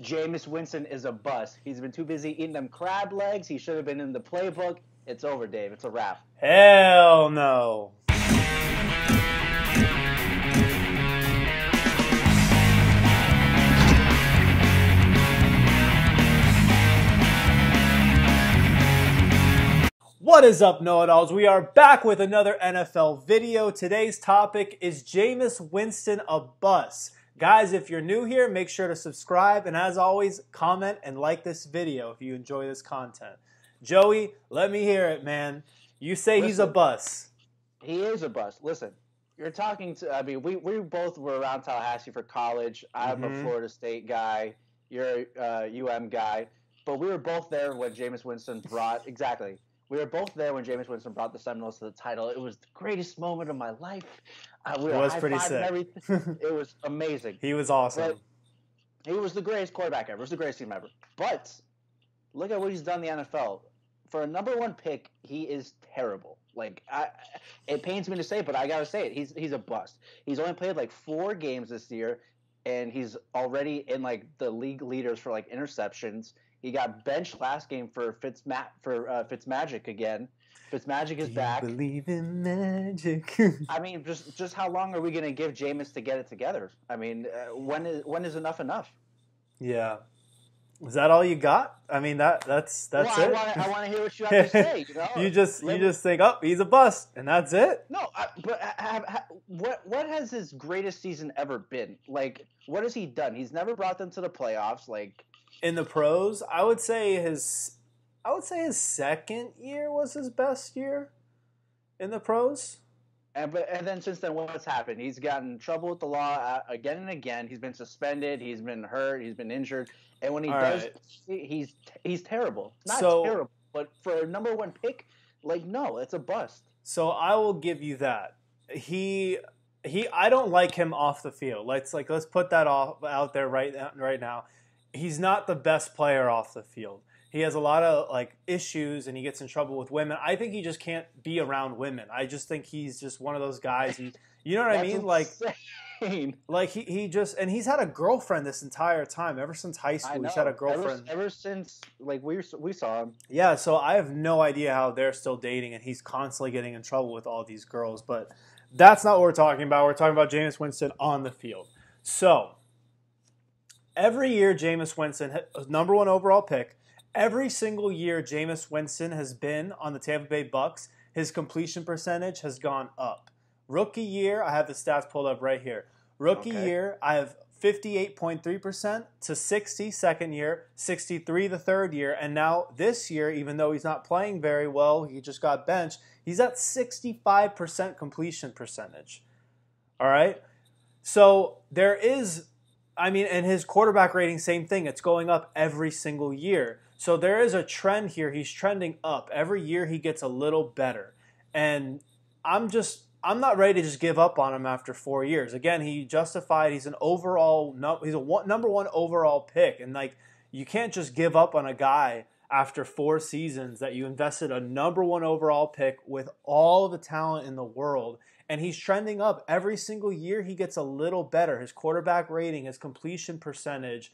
Jameis Winston is a bust. He's been too busy eating them crab legs. He should have been in the playbook. It's over, Dave. It's a wrap. Hell no. What is up, know-it-alls? We are back with another NFL video. Today's topic is Jameis Winston a bust? Guys, if you're new here, make sure to subscribe. And as always, comment and like this video if you enjoy this content. Joey, let me hear it, man. You say he's a bust. He is a bust. Listen, you're talking to, I mean, we both were around Tallahassee for college. I'm a Florida State guy. You're a UM guy. But we were both there when Jameis Winston brought, exactly. We were both there when Jameis Winston brought the Seminoles to the title. It was the greatest moment of my life. We it was pretty sick. It was amazing. He was awesome. But he was the greatest quarterback ever. It was the greatest team ever. But look at what he's done in the NFL. For a number one pick, he is terrible. Like, it pains me to say it, but I got to say it. He's a bust. He's only played like 4 games this year, and he's already in like the league leaders for like interceptions. He got benched last game for Fitzmagic again. Fitzmagic is back. Believe in magic. I mean, just how long are we going to give Jameis to get it together? I mean, when is enough enough? Yeah. Is that all you got? I mean, that's it. I want to hear what you have to say. You know? you just think, oh, he's a bust, and that's it. No, what has his greatest season ever been? Like, what has he done? He's never brought them to the playoffs. Like, in the pros, I would say his second year was his best year in the pros. And then since then, what's happened? He's gotten in trouble with the law again and again. He's been suspended. He's been hurt. He's been injured. And when he does, he's terrible. Not terrible, but for a number one pick, like, no, it's a bust. So I will give you that. I don't like him off the field. Let's put that out there right now. He's not the best player off the field. He has a lot of like issues, and he gets in trouble with women. I think he just can't be around women. I just think he's just one of those guys. You know what I mean? Insane. Like he just, and he's had a girlfriend this entire time. Ever since high school, he's had a girlfriend. Ever since like we saw him. Yeah, so I have no idea how they're still dating, and he's constantly getting in trouble with all these girls. But that's not what we're talking about. We're talking about Jameis Winston on the field. So every year, Jameis Winston, number 1 overall pick. Every single year Jameis Winston has been on the Tampa Bay Bucs, his completion percentage has gone up. Rookie year, I have the stats pulled up right here. Rookie year, I have 58.3% to 60 second year, 63 the third year, and now this year, even though he's not playing very well, he just got benched, he's at 65% completion percentage. All right? So there is, I mean, and his quarterback rating, same thing. It's going up every single year. So there is a trend here. He's trending up. Every year he gets a little better. And I'm not ready to just give up on him after 4 years. Again, he's an overall, he's a number 1 overall pick. And like, you can't just give up on a guy after 4 seasons that you invested a number 1 overall pick with all the talent in the world. And he's trending up. Every single year he gets a little better. His quarterback rating, his completion percentage,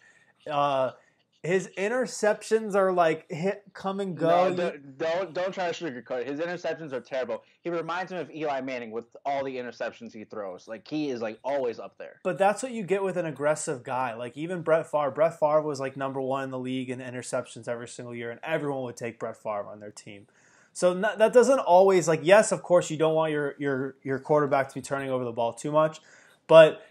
his interceptions are like come and go. No, don't try to sugarcoat it. His interceptions are terrible. He reminds me of Eli Manning with all the interceptions he throws. Like, he is like always up there. But that's what you get with an aggressive guy. Like, even Brett Favre. Brett Favre was like number 1 in the league in interceptions every single year, and everyone would take Brett Favre on their team. So that doesn't always, like, yes, of course you don't want your quarterback to be turning over the ball too much, but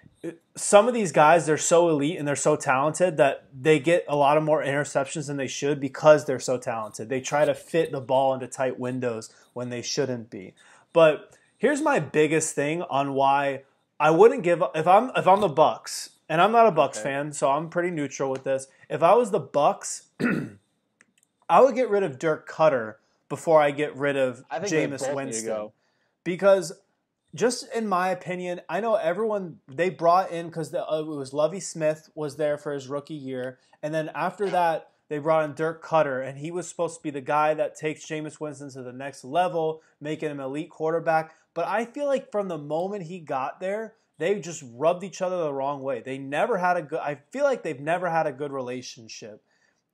some of these guys, they're so elite and they're so talented that they get a lot of more interceptions than they should because they're so talented. They try to fit the ball into tight windows when they shouldn't be. But here's my biggest thing on why I wouldn't give up. If I'm the Bucs, and I'm not a Bucs fan, so I'm pretty neutral with this. If I was the Bucs, I would get rid of Dirk Cutter before I get rid of Jameis Winston. Because just in my opinion, I know everyone, they brought in, because it was Lovie Smith was there for his rookie year. And then after that, they brought in Dirk Cutter, and he was supposed to be the guy that takes Jameis Winston to the next level, making him an elite quarterback. But I feel like from the moment he got there, they just rubbed each other the wrong way. They never had a good. I feel like they've never had a good relationship.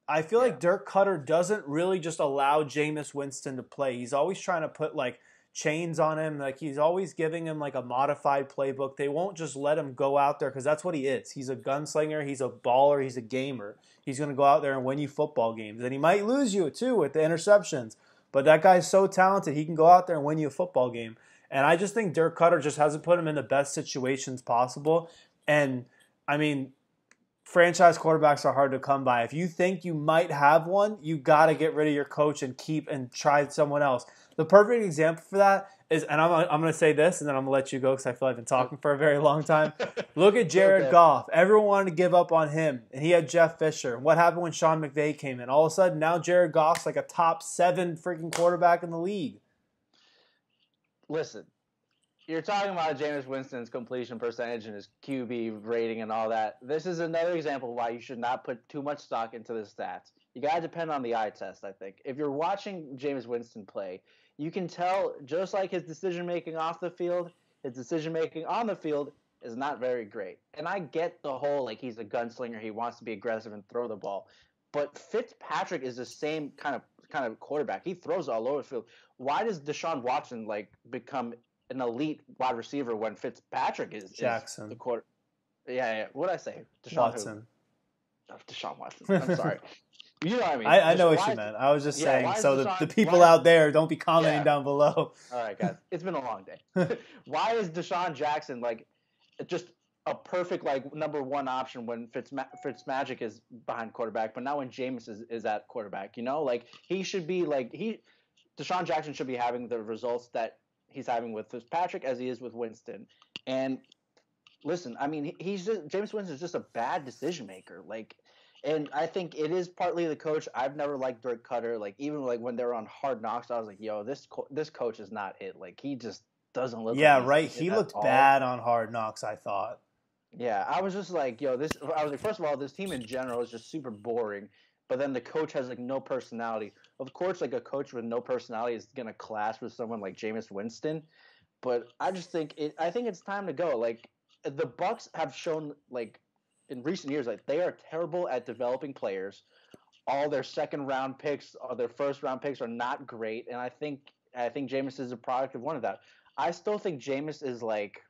I feel like Dirk Cutter doesn't really just allow Jameis Winston to play. He's always trying to put like chains on him. Like he's always giving him like a modified playbook. They won't just let him go out there because that's what he is. He's a gunslinger. He's a baller. He's a gamer. He's going to go out there and win you football games. And he might lose you too with the interceptions. But that guy's so talented. He can go out there and win you a football game. And I just think Dirk Cutter just hasn't put him in the best situations possible. And I mean, franchise quarterbacks are hard to come by. If you think you might have one, you got to get rid of your coach and keep and try someone else. The perfect example for that is, and I'm going to say this, and then I'm going to let you go because I feel like I've been talking for a very long time. Look at Jared Goff. Everyone wanted to give up on him, and he had Jeff Fisher. What happened when Sean McVay came in? All of a sudden, now Jared Goff's like a top 7 freaking quarterback in the league. Listen, you're talking about Jameis Winston's completion percentage and his QB rating and all that. This is another example of why you should not put too much stock into the stats. You got to depend on the eye test, I think. If you're watching Jameis Winston play, you can tell just like his decision-making off the field, his decision-making on the field is not very great. And I get the whole, like, he's a gunslinger, he wants to be aggressive and throw the ball. But Fitzpatrick is the same kind of quarterback. He throws all over the field. Why does Deshaun Watson, like, become an elite wide receiver when Fitzpatrick is Jackson. The quarter? Yeah. What did I say? Watson. Deshaun Watson. I'm sorry. You know what I mean? I know what you meant. I was just saying, so the people out there, don't be commenting down below. All right, guys. It's been a long day. Why is Deshaun Jackson, like, just a perfect, like, number one option when Fitzmagic is behind quarterback, but not when Jameis is at quarterback, you know? Like, he should be, like, Deshaun Jackson should be having the results that he's having with Fitzpatrick as he is with Winston. And listen, I mean, Jameis Winston is just a bad decision maker. Like, and I think it is partly the coach. I've never liked Dirk Cutter. Like, even like when they were on Hard Knocks, I was like, yo, this coach is not it. Like, he just doesn't look. Yeah, like right. He looked bad on Hard Knocks, I thought. Yeah, I was just like, yo, I was like, first of all, this team in general is just super boring. But then the coach has like no personality. Of course, like a coach with no personality is gonna clash with someone like Jameis Winston. But I just think it's time to go. Like, the Bucs have shown, like, in recent years, like, they are terrible at developing players. All their second round picks or their first round picks are not great, and I think Jameis is a product of one of that. I still think Jameis is like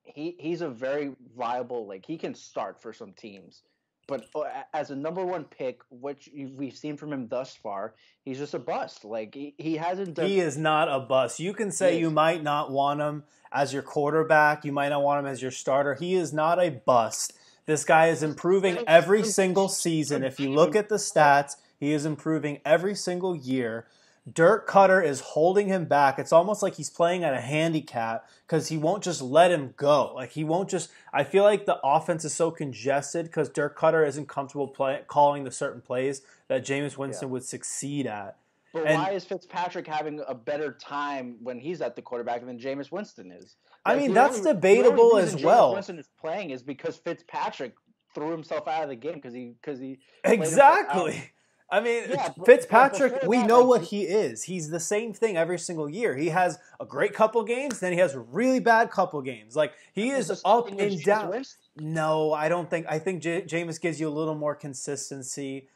he's a very viable, like, he can start for some teams. But as a number one pick, which we've seen from him thus far, he's just a bust. Like, he hasn't done. He is not a bust. You can say you might not want him as your quarterback. You might not want him as your starter. He is not a bust. This guy is improving every single season. If you look at the stats, he is improving every single year. Dirk Cutter is holding him back. It's almost like he's playing at a handicap because he won't just let him go. Like, he won't just – I feel like the offense is so congested because Dirk Cutter isn't comfortable calling the certain plays that Jameis Winston would succeed at. But why is Fitzpatrick having a better time when he's at the quarterback than Jameis Winston is? Like, I mean, that's debatable as well. Jameis Winston is playing is because Fitzpatrick threw himself out of the game because he exactly. I mean, Fitzpatrick, we know what he is. He's the same thing every single year. He has a great couple games, then he has a really bad couple games. Like, he is up and down. No, I don't think. I think Jameis gives you a little more consistency.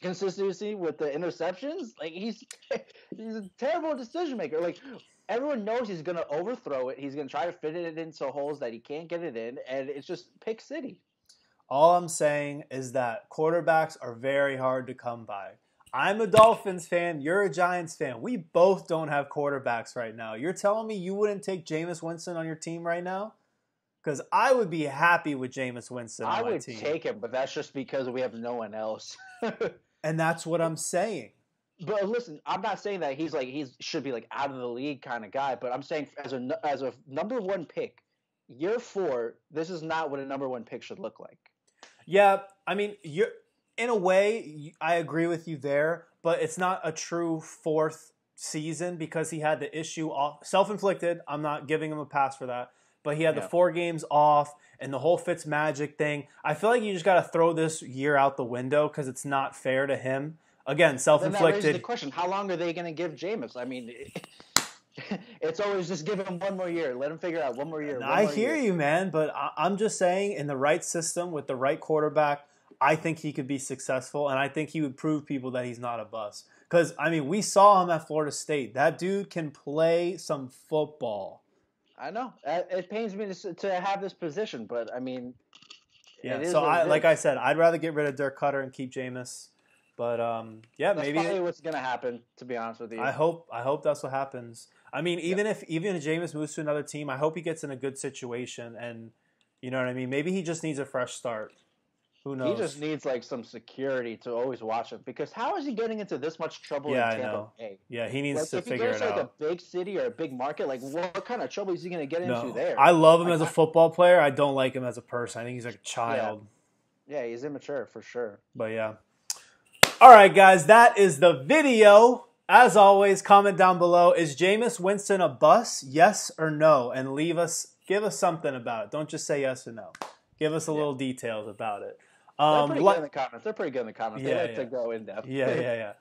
Consistency with the interceptions? Like, he's a terrible decision maker. Like, everyone knows he's going to overthrow it. He's going to try to fit it into holes that he can't get it in, and it's just pick city. All I'm saying is that quarterbacks are very hard to come by. I'm a Dolphins fan. You're a Giants fan. We both don't have quarterbacks right now. You're telling me you wouldn't take Jameis Winston on your team right now? Because I would be happy with Jameis Winston on my team. I would take him, but that's just because we have no one else. And that's what I'm saying. But listen, I'm not saying that he should be like out of the league kind of guy. But I'm saying as a number one pick, year 4, this is not what a number one pick should look like. Yeah, I mean, in a way, I agree with you there, but it's not a true 4th season because he had the issue off, self-inflicted. I'm not giving him a pass for that, but he had the 4 games off and the whole Fitzmagic thing. I feel like you just got to throw this year out the window because it's not fair to him. Again, self-inflicted. Then that raises the question: how long are they going to give Jameis? I mean, It's always just give him one more year. Let him figure out one more year. I hear you, man, but I'm just saying in the right system with the right quarterback, I think he could be successful, and I think he would prove people that he's not a bust. Because, I mean, we saw him at Florida State. That dude can play some football. I know. It pains me to have this position, but, I mean, yeah. So, like I said, I'd rather get rid of Dirk Cutter and keep Jameis. But, yeah, that's maybe probably what's going to happen, to be honest with you. I hope that's what happens. I mean, even if Jameis moves to another team, I hope he gets in a good situation, and you know what I mean. Maybe he just needs a fresh start. Who knows? He just needs like some security to always watch him, because how is he getting into this much trouble in Tampa Bay? Yeah, he needs to figure it out. If he goes to like a big city or a big market, like what kind of trouble is he going to get into there? I love him as a football player. I don't like him as a person. I think he's like a child. Yeah, he's immature for sure. But yeah. All right, guys, that is the video. As always, comment down below. Is Jameis Winston a bust? Yes or no? And give us something about it. Don't just say yes or no. Give us a little details about it. They're pretty good in the comments. They're pretty good in the comments. They like to go in depth. Yeah.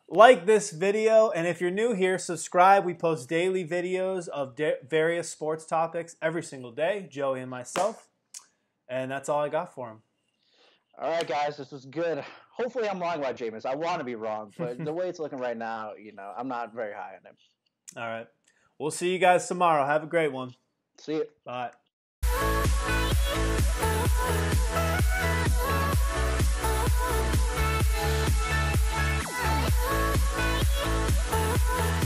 Like this video, and if you're new here, subscribe. We post daily videos of various sports topics every single day, Joey and myself. And that's all I got for him. All right, guys, this was good. Hopefully I'm wrong about Jameis. I want to be wrong, but the way it's looking right now, I'm not very high on him. All right. We'll see you guys tomorrow. Have a great one. See you. Bye.